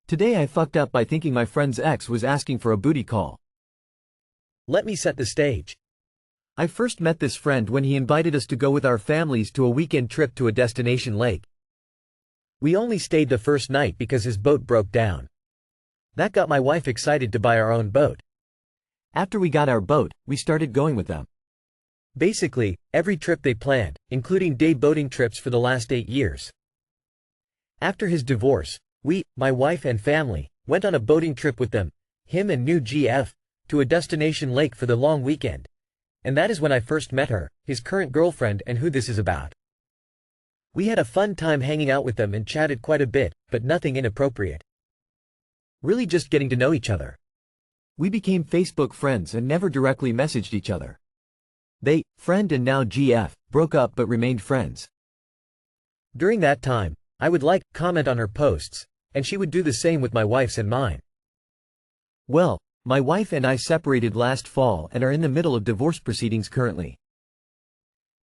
Today I fucked up by thinking my friend's ex was asking for a booty call. Let me set the stage. I first met this friend when he invited us to go with our families to a weekend trip to a destination lake. We only stayed the first night because his boat broke down. That got my wife excited to buy our own boat. After we got our boat, we started going with them. Basically, every trip they planned, including day boating trips for the last 8 years. After his divorce, we, my wife and family, went on a boating trip with them, him and new GF, to a destination lake for the long weekend. And that is when I first met her, his current girlfriend, and who this is about. We had a fun time hanging out with them and chatted quite a bit, but nothing inappropriate. Really just getting to know each other. We became Facebook friends and never directly messaged each other. They, friend and now GF, broke up but remained friends. During that time, I would like, comment on her posts, and she would do the same with my wife's and mine. Well, my wife and I separated last fall and are in the middle of divorce proceedings currently.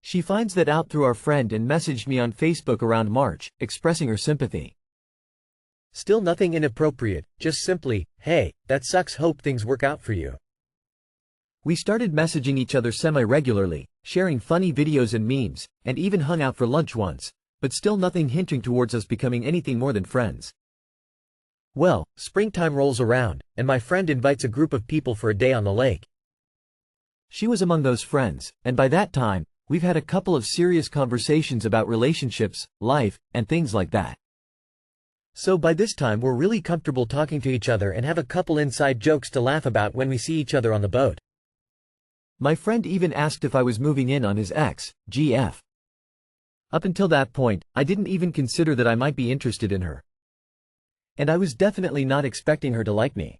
She finds that out through our friend and messaged me on Facebook around March, expressing her sympathy. Still nothing inappropriate, just simply, hey, that sucks, hope things work out for you. We started messaging each other semi-regularly, sharing funny videos and memes, and even hung out for lunch once, but still nothing hinting towards us becoming anything more than friends. Well, springtime rolls around, and my friend invites a group of people for a day on the lake. She was among those friends, and by that time, we've had a couple of serious conversations about relationships, life, and things like that. So by this time we're really comfortable talking to each other and have a couple inside jokes to laugh about when we see each other on the boat. My friend even asked if I was moving in on his ex, GF. Up until that point, I didn't even consider that I might be interested in her. And I was definitely not expecting her to like me.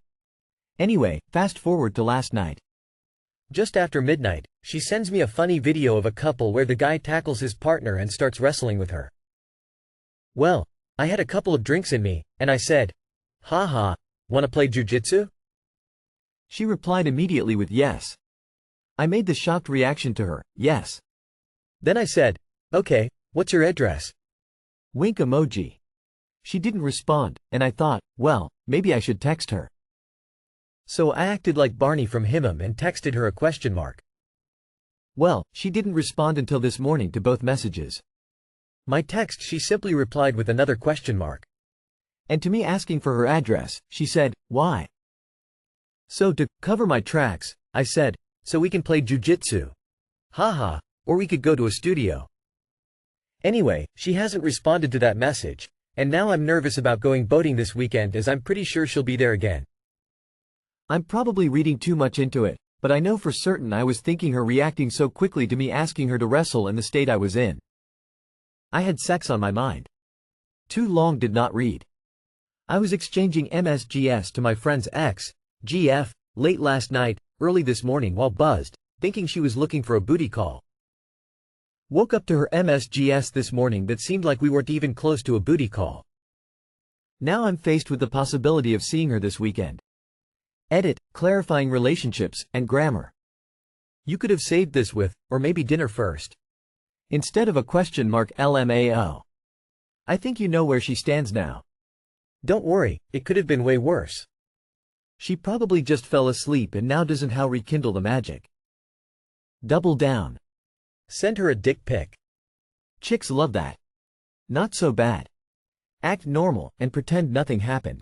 Anyway, fast forward to last night. Just after midnight, she sends me a funny video of a couple where the guy tackles his partner and starts wrestling with her. Well, I had a couple of drinks in me, and I said, haha, wanna play jujitsu? She replied immediately with yes. I made the shocked reaction to her, yes. Then I said, okay, what's your address? Wink emoji. She didn't respond, and I thought, well, maybe I should text her. So I acted like Barney from Him and texted her a question mark. Well, she didn't respond until this morning to both messages. My text she simply replied with another question mark. And to me asking for her address, she said, why? So to cover my tracks, I said, so we can play jujitsu. Haha, or we could go to a studio. Anyway, she hasn't responded to that message, and now I'm nervous about going boating this weekend as I'm pretty sure she'll be there again. I'm probably reading too much into it, but I know for certain I was thinking her reacting so quickly to me asking her to wrestle in the state I was in. I had sex on my mind. Too long did not read. I was exchanging MSGs to my friend's ex, GF, late last night, early this morning while buzzed, thinking she was looking for a booty call. Woke up to her MSGs this morning that seemed like we weren't even close to a booty call. Now I'm faced with the possibility of seeing her this weekend. Edit, clarifying relationships, and grammar. You could have saved this with, or maybe dinner first. Instead of a question mark LMAO. I think you know where she stands now. Don't worry, it could have been way worse. She probably just fell asleep and now doesn't how rekindle the magic. Double down. Send her a dick pic. Chicks love that. Not so bad. Act normal and pretend nothing happened.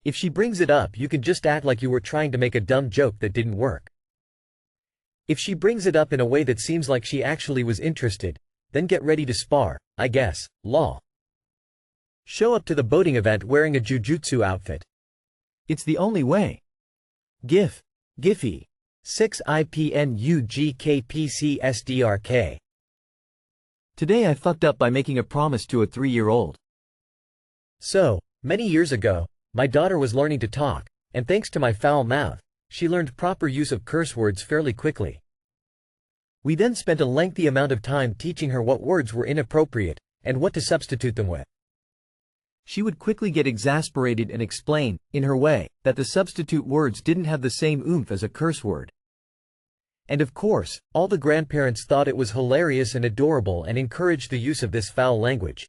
If she brings it up, you can just act like you were trying to make a dumb joke that didn't work. If she brings it up in a way that seems like she actually was interested, then get ready to spar, I guess, lol. Show up to the boating event wearing a jujutsu outfit. It's the only way. GIF. Giphy. 6IPNUGKPCSDRK. Today I fucked up by making a promise to a 3-year-old. So, many years ago, my daughter was learning to talk, and thanks to my foul mouth, she learned proper use of curse words fairly quickly. We then spent a lengthy amount of time teaching her what words were inappropriate, and what to substitute them with. She would quickly get exasperated and explain, in her way, that the substitute words didn't have the same oomph as a curse word. And of course, all the grandparents thought it was hilarious and adorable and encouraged the use of this foul language.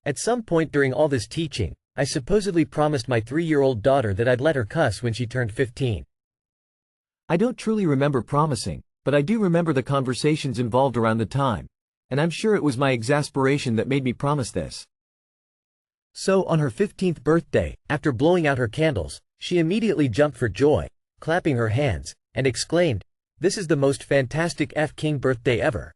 At some point during all this teaching, I supposedly promised my 3-year-old daughter that I'd let her cuss when she turned 15. I don't truly remember promising, but I do remember the conversations involved around the time, and I'm sure it was my exasperation that made me promise this. So on her 15th birthday, after blowing out her candles, she immediately jumped for joy, clapping her hands, and exclaimed, "This is the most fantastic F-King birthday ever."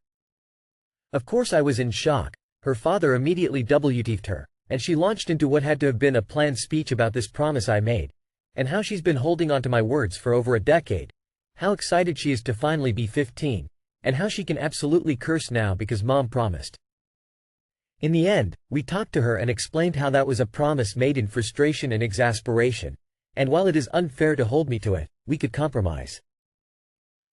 Of course I was in shock. Her father immediately WTF'd her, and she launched into what had to have been a planned speech about this promise I made, and how she's been holding on to my words for over a decade, how excited she is to finally be 15, and how she can absolutely curse now because mom promised. In the end, we talked to her and explained how that was a promise made in frustration and exasperation, and while it is unfair to hold me to it, we could compromise.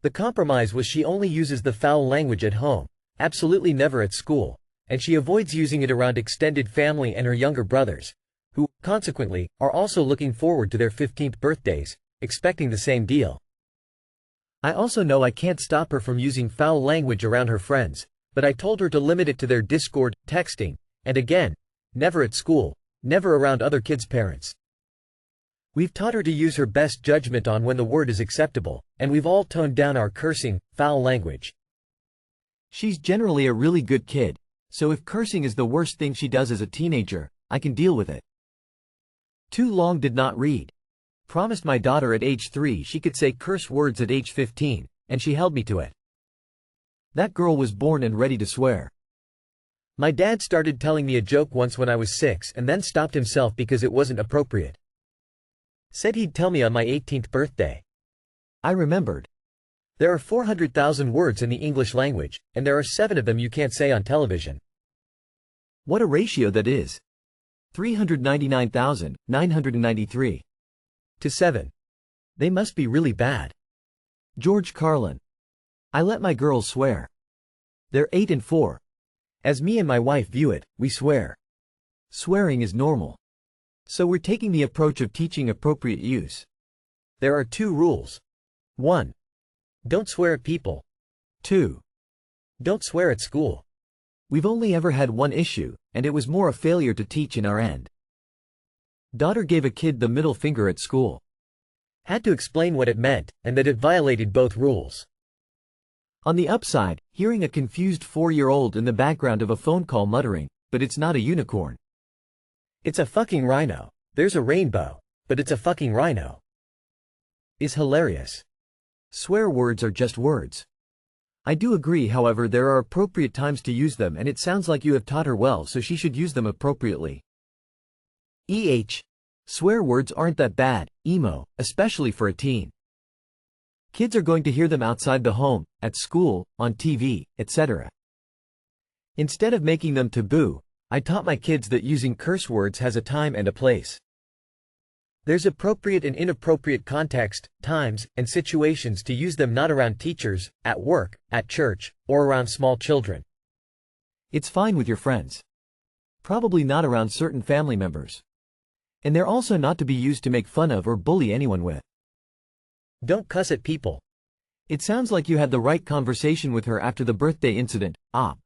The compromise was she only uses the foul language at home, absolutely never at school, and she avoids using it around extended family and her younger brothers, who, consequently, are also looking forward to their 15th birthdays, expecting the same deal. I also know I can't stop her from using foul language around her friends, but I told her to limit it to their Discord, texting, and again, never at school, never around other kids' parents. We've taught her to use her best judgment on when the word is acceptable, and we've all toned down our cursing, foul language. She's generally a really good kid, so if cursing is the worst thing she does as a teenager, I can deal with it. Too long did not read. Promised my daughter at age 3 she could say curse words at age 15, and she held me to it. That girl was born and ready to swear. My dad started telling me a joke once when I was 6 and then stopped himself because it wasn't appropriate. Said he'd tell me on my 18th birthday. I remembered. There are 400,000 words in the English language, and there are 7 of them you can't say on television. What a ratio that is. 399,993 to 7. They must be really bad. George Carlin. I let my girls swear. They're 8 and 4. As me and my wife view it, we swear. Swearing is normal. So we're taking the approach of teaching appropriate use. There are 2 rules. 1. Don't swear at people. 2. Don't swear at school. We've only ever had one issue, and it was more a failure to teach in our end. Daughter gave a kid the middle finger at school. Had to explain what it meant, and that it violated both rules. On the upside, hearing a confused 4-year-old in the background of a phone call muttering, "But it's not a unicorn. It's a fucking rhino. There's a rainbow, but it's a fucking rhino," is hilarious. Swear words are just words. I do agree, however, there are appropriate times to use them, and it sounds like you have taught her well, so she should use them appropriately. Swear words aren't that bad, emo, especially for a teen. Kids are going to hear them outside the home, at school, on TV, etc. Instead of making them taboo, I taught my kids that using curse words has a time and a place. There's appropriate and inappropriate context, times, and situations to use them, not around teachers, at work, at church, or around small children. It's fine with your friends. Probably not around certain family members. And they're also not to be used to make fun of or bully anyone with. Don't cuss at people. It sounds like you had the right conversation with her after the birthday incident, Op.